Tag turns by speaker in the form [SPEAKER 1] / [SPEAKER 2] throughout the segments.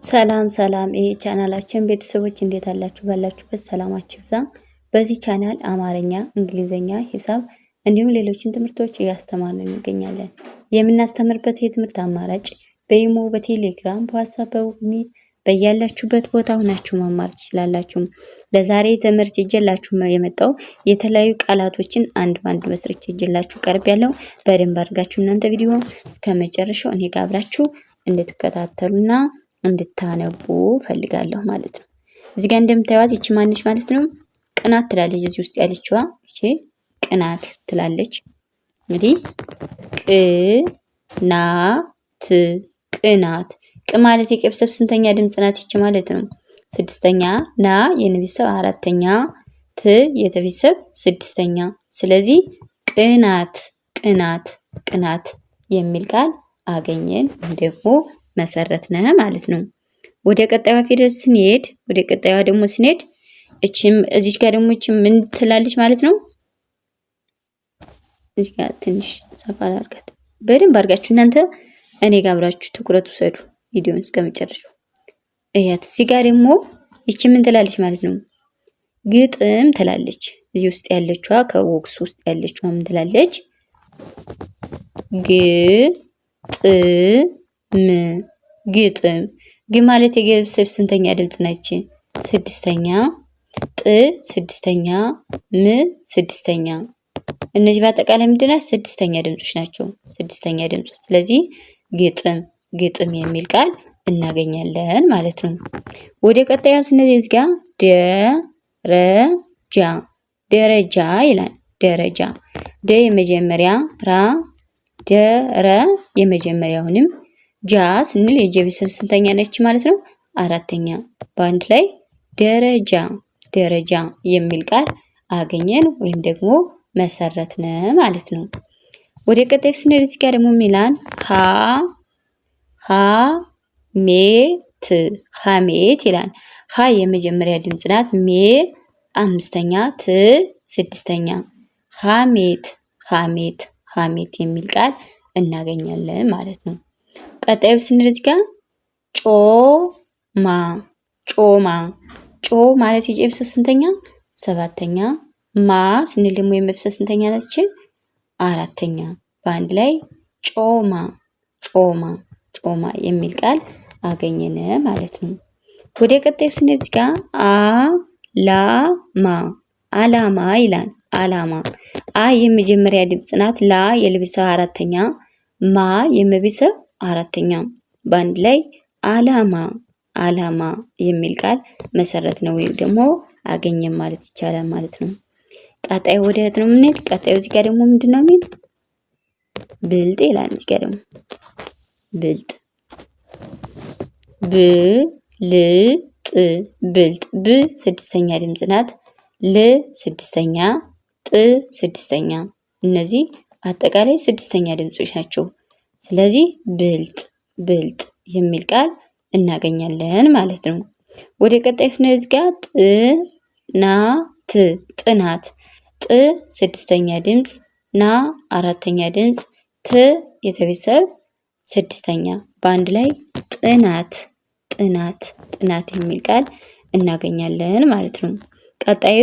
[SPEAKER 1] ሰላም ሰላም ይሄ ቻናላችን ቤተሰቦች እንዴት አላችሁ? ባላችሁበት ሰላማችሁ ይብዛ። በዚህ ቻናል አማርኛ፣ እንግሊዘኛ፣ ሂሳብ እንዲሁም ሌሎችን ትምህርቶች እያስተማርን እንገኛለን። የምናስተምርበት የትምህርት አማራጭ በኢሞ፣ በቴሌግራም፣ በዋትስአፕ፣ በጉግል በያላችሁበት ቦታ ሆናችሁ መማር ትችላላችሁ። ለዛሬ ትምህርት ይዤላችሁ የመጣው የተለያዩ ቃላቶችን አንድ ባንድ መስርቼ ይዤላችሁ ቀርብ ያለው በደንብ አድርጋችሁ እናንተ ቪዲዮ እስከ መጨረሻው እኔ ጋር አብራችሁ እንድትከታተሉና እንድታነቡ ፈልጋለሁ ማለት ነው። እዚህ ጋር እንደምታዩት ይቺ ማንሽ ማለት ነው? ቅናት ትላለች። እዚህ ውስጥ ያለችዋ እቺ ቅናት ትላለች። እንግዲህ ቅናት ቅ ማለት የቀብሰብ ስንተኛ ድምጽ ናት? ይቺ ማለት ነው ስድስተኛ፣ ና የንቢሰብ አራተኛ፣ ት የተቢሰብ ስድስተኛ። ስለዚህ ቅናት ቅናት ቅናት የሚል ቃል አገኘን ደግሞ መሰረትነ ማለት ነው። ወደ ቀጣዩ ፊደል ስንሄድ እቺም እዚች ጋር ደግሞ እቺ ምን ትላለች ማለት ነው? እዚህ ጋር ትንሽ ሰፋ አድርጋት በደንብ አድርጋችሁ እናንተ እኔ ጋር አብራችሁ ትኩረት ውሰዱ ቪዲዮውን እስከመጨረሻው እያት። እዚህ ጋር ደግሞ እቺ ምን ትላለች ማለት ነው? ግጥም ትላለች። እዚህ ውስጥ ያለችዋ ከቦክስ ውስጥ ያለችዋ ምን ትላለች? ግጥም ግ ማለት የገበሰብ ስንተኛ ድምጽ ነች? ስድስተኛ። ጥ ስድስተኛ፣ ም ስድስተኛ። እነዚህ በአጠቃላይ ምንድነው? ስድስተኛ ድምጾች ናቸው። ስድስተኛ ድምጾች። ስለዚህ ግጥም የሚል ቃል እናገኛለን ማለት ነው። ወደ ቀጣዩ ስንሄድ እዚህ ጋር ደረጃ ይላል። ደረጃ ደ የመጀመሪያ፣ ራ ደረ የመጀመሪያውንም ጃ ስንል የጀቢሰብ ስንተኛ ነች ማለት ነው? አራተኛ። በአንድ ላይ ደረጃ የሚል ቃል አገኘን ወይም ደግሞ መሰረትነ ማለት ነው። ወደ ቀጣዩ ስንሄድ እዚህ ጋር ደግሞ ሚላን ሀሜት ይላል። ሀ የመጀመሪያ ድምጽ ናት። ሜ አምስተኛ፣ ት ስድስተኛ። ሀሜት የሚል ቃል እናገኛለን ማለት ነው። ቀጣዩ ስንል እዚህ ጋር ጮማ ማለት የጨብሰ ስንተኛ? ሰባተኛ። ማ ስንል ደግሞ የመፍሰስ ስንተኛ ነች? አራተኛ። በአንድ ላይ ጮማ የሚል ቃል አገኘነ ማለት ነው። ወደ ቀጣዩ ስንል እዚህ ጋር አላማ ይላል። አላማ አ የመጀመሪያ ድምጽ ናት። ላ የልብሰብ አራተኛ፣ ማ የመብሰብ አራተኛ። በአንድ ላይ አላማ የሚል ቃል መሰረት ነው ወይም ደግሞ አገኘን ማለት ይቻላል ማለት ነው። ቀጣዩ ወደ የት ነው የምንሄድ? ቀጣዩ እዚህ ጋር ደግሞ ምንድነው የሚል? ብልጥ ይላል። እዚህ ጋር ደግሞ ብልጥ ብ ስድስተኛ ድምጽ ናት። ል ስድስተኛ፣ ጥ ስድስተኛ። እነዚህ አጠቃላይ ስድስተኛ ድምጾች ናቸው። ስለዚህ ብልጥ የሚል ቃል እናገኛለን ማለት ነው። ወደ ቀጣይ ስንሄድ ጋር ጥናት ጥ ስድስተኛ ድምጽ፣ ና አራተኛ ድምጽ፣ ት የተቤተሰብ ስድስተኛ። በአንድ ላይ ጥናት የሚል ቃል እናገኛለን ማለት ነው። ቀጣዩ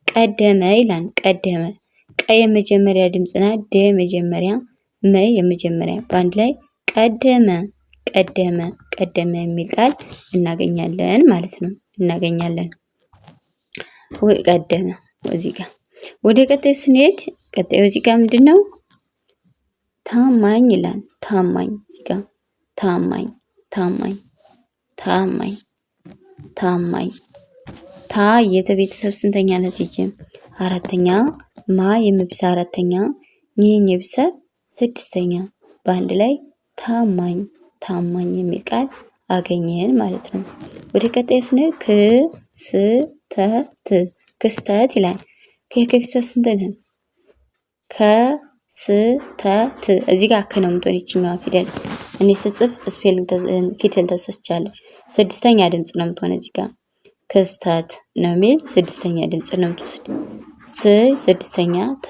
[SPEAKER 1] ቀደመ ይላል። ቀደመ ቀ የመጀመሪያ ድምጽ ናት። ደ መጀመሪያ፣ መ የመጀመሪያ። በአንድ ላይ ቀደመ የሚል ቃል እናገኛለን ማለት ነው። ቀደመ እዚህ ጋር። ወደ ቀጣዩ ስንሄድ ቀጣዩ እዚህ ጋር ምንድነው? ታማኝ ይላል። ታማኝ እዚህ ጋር ታማኝ ታ የተቤተሰብ ስንተኛ ናት? ይቺ አራተኛ። ማ የመብሰ አራተኛ፣ ይህን የብሰብ ስድስተኛ። በአንድ ላይ ታማኝ የሚል ቃል አገኘን ማለት ነው። ወደ ቀጣዩ ስንሄድ ክስተት ይላል። ከቤተሰብ ስንት ነን? ከስተት እዚህ ጋር ነው የምትሆን ይችኛዋ ፊደል። እኔ ስጽፍ ፊደል ተሰስቻለሁ። ስድስተኛ ድምጽ ነው የምትሆን እዚህ ጋር ክስተት ነው የሚል ስድስተኛ ድምጽ ነው የምትወስድ። ስድስተኛ፣ ተ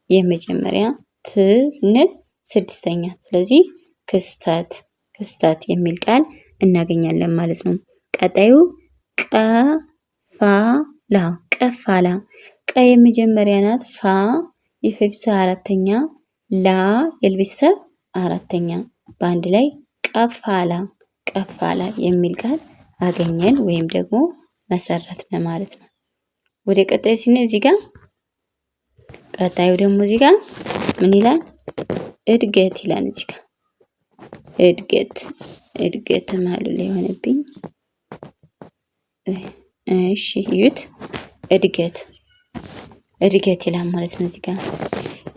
[SPEAKER 1] የመጀመሪያ፣ ት ስንል ስድስተኛ። ስለዚህ ክስተት ክስተት የሚል ቃል እናገኛለን ማለት ነው። ቀጣዩ ቀፋላ ቀፋላ ቀ የመጀመሪያ ናት። ፋ የፈ አራተኛ፣ ላ የልቤተሰብ አራተኛ በአንድ ላይ ቀፋላ ቀፋላ የሚል ቃል አገኘን ወይም ደግሞ መሰረትን ማለት ነው። ወደ ቀጣዩ ስንሄድ እዚህ ጋር ቀጣዩ ደግሞ እዚህ ጋር ምን ይላል? እድገት ይላል። እዚህ ጋር እድገት ማለት ላይ ሆነብኝ። እሺ እዩት። እድገት ይላል ማለት ነው። እዚህ ጋር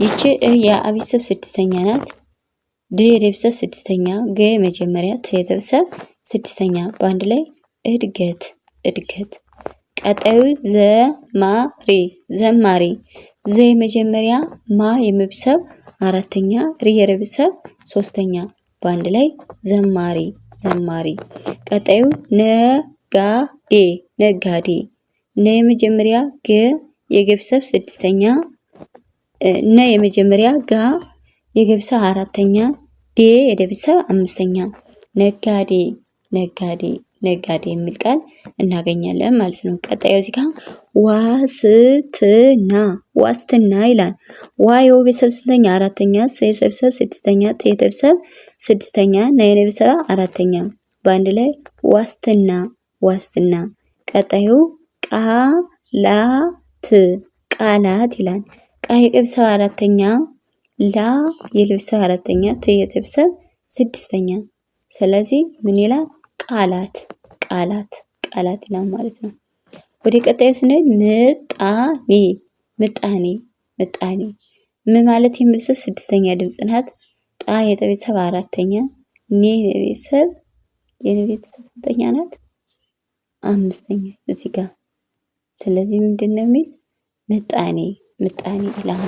[SPEAKER 1] ይቺ የአ ቤተሰብ ስድስተኛ ናት። ድ የቤተሰብ ስድስተኛ፣ ገ መጀመሪያ፣ ተ የቤተሰብ ስድስተኛ በአንድ ላይ እድገት። ቀጣዩ ዘማሪ ዘ የመጀመሪያ፣ ማ የመቤተሰብ አራተኛ፣ ሪ የቤተሰብ ሶስተኛ በአንድ ላይ ዘማሪ። ቀጣዩ ነጋዴ ነ የመጀመሪያ፣ ገ የቤተሰብ ስድስተኛ፣ ነ የመጀመሪያ፣ ጋ የቤተሰብ አራተኛ፣ ዴ የቤተሰብ አምስተኛ ነጋዴ የሚል ቃል እናገኛለን ማለት ነው። ቀጣዩ እዚህ ጋር ዋስትና ይላል። ዋ የቤተሰብ ስንተኛ? አራተኛ፣ ሰ የቤተሰብ ስድስተኛ፣ ተ የቤተሰብ ስድስተኛ፣ ና የቤተሰብ አራተኛ በአንድ ላይ ዋስትና። ቀጣዩ ቃላት ይላል። ቃ የቤተሰብ አራተኛ፣ ላ የቤተሰብ አራተኛ፣ ተ የቤተሰብ ስድስተኛ ስለዚህ ምን ይላል? ቃላት ይላል ማለት ነው። ወደ ቀጣዩ ስንሄድ ምጣኔ ም ማለት የቤተሰብ ስድስተኛ ድምፅ ናት። ጣ የቤተሰብ አራተኛ፣ ኔ የቤተሰብ ስንተኛ ናት? አምስተኛ እዚህ ጋር ስለዚህ ምንድነው የሚል ምጣኔ ይላል።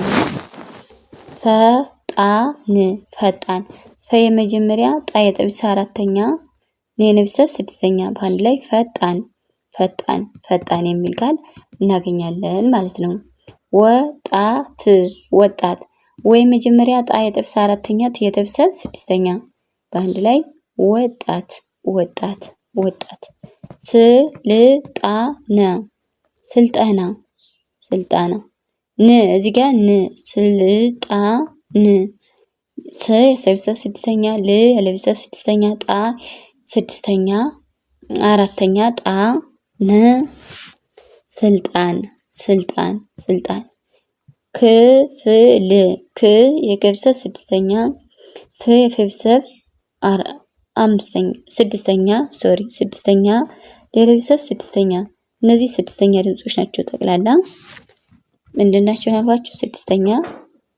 [SPEAKER 1] ፈጣን ፈ የመጀመሪያ፣ ጣ የቤተሰብ አራተኛ፣ ኔ የቤተሰብ ስድስተኛ በአንድ ላይ ፈጣን የሚል ቃል እናገኛለን ማለት ነው። ወጣት ወይ መጀመሪያ፣ ጣ የቤተሰብ አራተኛ፣ ት የቤተሰብ ስድስተኛ በአንድ ላይ ወጣት። ስልጠና ን እዚህ ጋር ስልጣን ሰ የቤተሰብ ስድስተኛ፣ ል የቤተሰብ ስድስተኛ፣ ጣ ስድስተኛ አራተኛ፣ ጣ ነ ስልጣን ክፍል ክ የቤተሰብ ስድስተኛ፣ ፍ የቤተሰብ ስድስተኛ የቤተሰብ ስድስተኛ እነዚህ ስድስተኛ ድምጾች ናቸው። ጠቅላላ ምንድናቸው ያልኳቸው? ስድስተኛ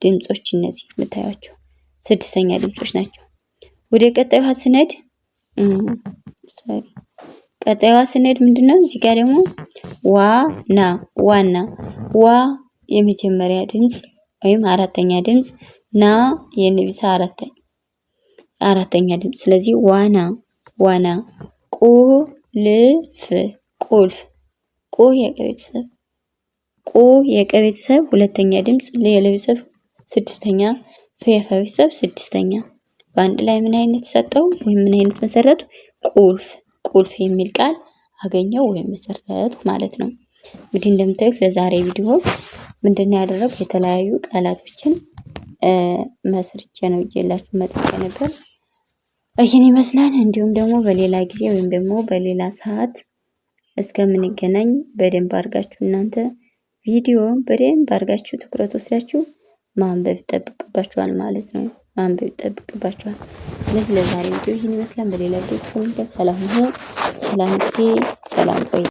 [SPEAKER 1] ድምጾች እነዚህ የምታዩቸው ስድስተኛ ድምጾች ናቸው። ወደ ቀጣዩዋ ስንሄድ ምንድነው? እዚህ ጋር ደግሞ ዋና ዋ የመጀመሪያ ድምጽ ወይም አራተኛ ድምጽ፣ ና የነቢሳ አራተኛ ድምጽ ስለዚህ ዋና። ቁልፍ የቀቤተሰብ ሁለተኛ ድምጽ፣ ለ የለቤተሰብ ስድስተኛ፣ ፍ የፈቤተሰብ ስድስተኛ በአንድ ላይ ምን አይነት ሰጠው ወይም ምን አይነት መሰረቱ? ቁልፍ የሚል ቃል አገኘው ወይም መሰረት ማለት ነው። እንግዲህ እንደምታዩት ለዛሬ ቪዲዮ ምንድነው ያደረኩት? የተለያዩ ቃላቶችን መስርቼ ነው ይዤላችሁ መጥቼ ነበር። ይህን ይመስላል። እንዲሁም ደግሞ በሌላ ጊዜ ወይም ደግሞ በሌላ ሰዓት እስከምንገናኝ በደንብ አድርጋችሁ እናንተ ቪዲዮውን በደንብ አድርጋችሁ ትኩረት ወስዳችሁ ማንበብ ይጠብቅባችኋል ማለት ነው። ስለዚህ ለዛሬ ቪዲዮ ይህን ይመስላል። በሌላ ቪዲዮ እስከምንገናኝ ሰላም ጊዜ፣ ሰላም ቆይ